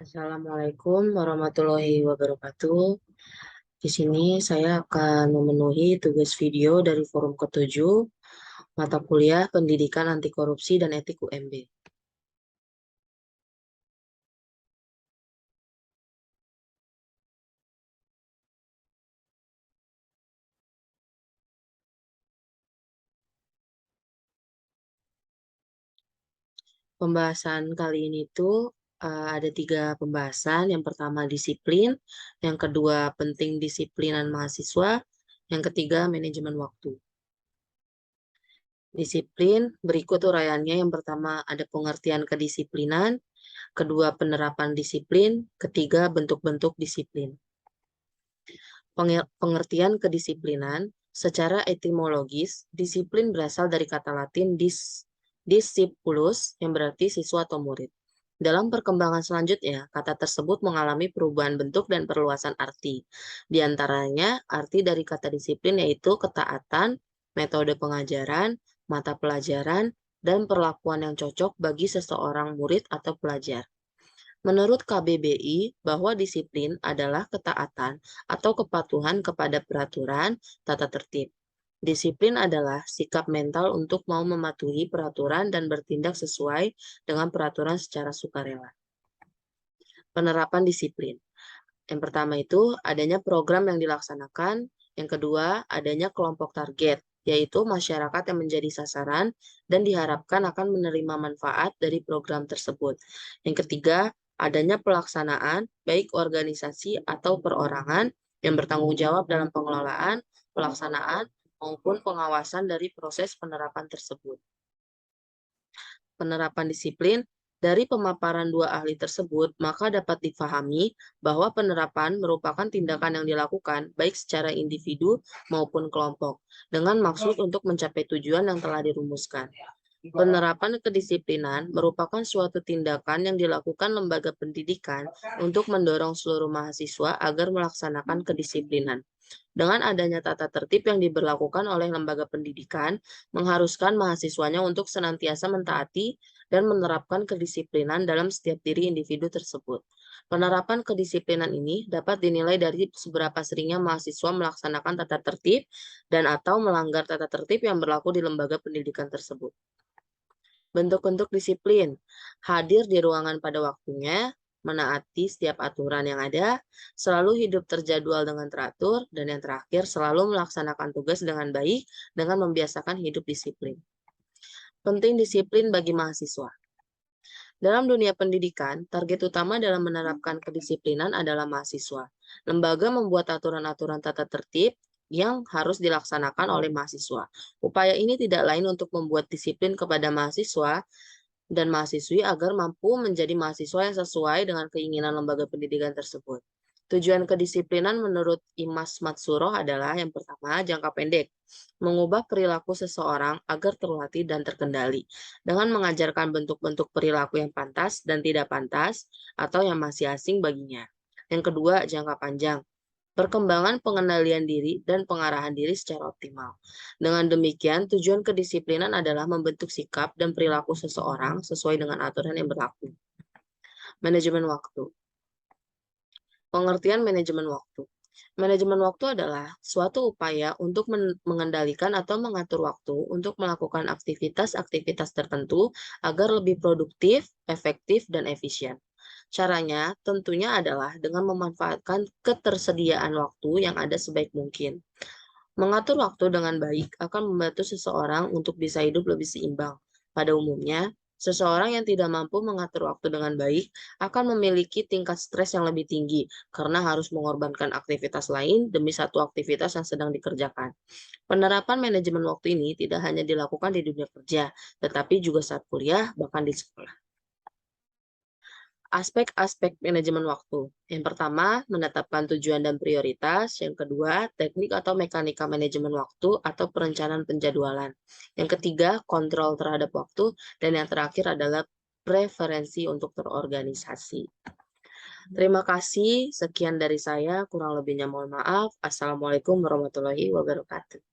Assalamualaikum warahmatullahi wabarakatuh. Di sini saya akan memenuhi tugas video dari forum ke-7, mata kuliah Pendidikan Anti Korupsi dan Etik UMB. Pembahasan kali ini tuh ada 3 pembahasan. Yang pertama disiplin, yang kedua penting disiplinan mahasiswa, yang ketiga manajemen waktu. Disiplin, berikut uraiannya. Yang pertama ada pengertian kedisiplinan, kedua penerapan disiplin, ketiga bentuk-bentuk disiplin. Pengertian kedisiplinan, secara etimologis, disiplin berasal dari kata Latin discipulus, yang berarti siswa atau murid. Dalam perkembangan selanjutnya, kata tersebut mengalami perubahan bentuk dan perluasan arti. Di antaranya, arti dari kata disiplin yaitu ketaatan, metode pengajaran, mata pelajaran, dan perlakuan yang cocok bagi seseorang murid atau pelajar. Menurut KBBI, bahwa disiplin adalah ketaatan atau kepatuhan kepada peraturan tata tertib. Disiplin adalah sikap mental untuk mau mematuhi peraturan dan bertindak sesuai dengan peraturan secara sukarela. Penerapan disiplin. Yang pertama itu adanya program yang dilaksanakan. Yang kedua, adanya kelompok target, yaitu masyarakat yang menjadi sasaran dan diharapkan akan menerima manfaat dari program tersebut. Yang ketiga, adanya pelaksanaan, baik organisasi atau perorangan yang bertanggung jawab dalam pengelolaan, pelaksanaan, maupun pengawasan dari proses penerapan tersebut. Penerapan disiplin, dari pemaparan 2 ahli tersebut, maka dapat difahami bahwa penerapan merupakan tindakan yang dilakukan baik secara individu maupun kelompok, dengan maksud untuk mencapai tujuan yang telah dirumuskan. Penerapan kedisiplinan merupakan suatu tindakan yang dilakukan lembaga pendidikan untuk mendorong seluruh mahasiswa agar melaksanakan kedisiplinan. Dengan adanya tata tertib yang diberlakukan oleh lembaga pendidikan, mengharuskan mahasiswanya untuk senantiasa mentaati dan menerapkan kedisiplinan dalam setiap diri individu tersebut. Penerapan kedisiplinan ini dapat dinilai dari seberapa seringnya mahasiswa melaksanakan tata tertib dan atau melanggar tata tertib yang berlaku di lembaga pendidikan tersebut. Bentuk-bentuk disiplin, hadir di ruangan pada waktunya, menaati setiap aturan yang ada, selalu hidup terjadwal dengan teratur, dan yang terakhir selalu melaksanakan tugas dengan baik dengan membiasakan hidup disiplin. Penting disiplin bagi mahasiswa. Dalam dunia pendidikan, target utama dalam menerapkan kedisiplinan adalah mahasiswa. Lembaga membuat aturan-aturan tata tertib yang harus dilaksanakan oleh mahasiswa. Upaya ini tidak lain untuk membuat disiplin kepada mahasiswa dan mahasiswi agar mampu menjadi mahasiswa yang sesuai dengan keinginan lembaga pendidikan tersebut. Tujuan kedisiplinan menurut Imas Matsuroh adalah yang pertama, jangka pendek, mengubah perilaku seseorang agar terlatih dan terkendali, dengan mengajarkan bentuk-bentuk perilaku yang pantas dan tidak pantas, atau yang masih asing baginya. Yang kedua, jangka panjang, perkembangan pengendalian diri dan pengarahan diri secara optimal. Dengan demikian, tujuan kedisiplinan adalah membentuk sikap dan perilaku seseorang sesuai dengan aturan yang berlaku. Manajemen waktu. Pengertian manajemen waktu. Manajemen waktu adalah suatu upaya untuk mengendalikan atau mengatur waktu untuk melakukan aktivitas-aktivitas tertentu agar lebih produktif, efektif, dan efisien. Caranya tentunya adalah dengan memanfaatkan ketersediaan waktu yang ada sebaik mungkin. Mengatur waktu dengan baik akan membantu seseorang untuk bisa hidup lebih seimbang. Pada umumnya, seseorang yang tidak mampu mengatur waktu dengan baik akan memiliki tingkat stres yang lebih tinggi karena harus mengorbankan aktivitas lain demi satu aktivitas yang sedang dikerjakan. Penerapan manajemen waktu ini tidak hanya dilakukan di dunia kerja, tetapi juga saat kuliah, bahkan di sekolah. Aspek-aspek manajemen waktu. Yang pertama, menetapkan tujuan dan prioritas. Yang kedua, teknik atau mekanika manajemen waktu atau perencanaan penjadwalan. Yang ketiga, kontrol terhadap waktu. Dan yang terakhir adalah preferensi untuk terorganisasi. Terima kasih. Sekian dari saya. Kurang lebihnya mohon maaf. Assalamualaikum warahmatullahi wabarakatuh.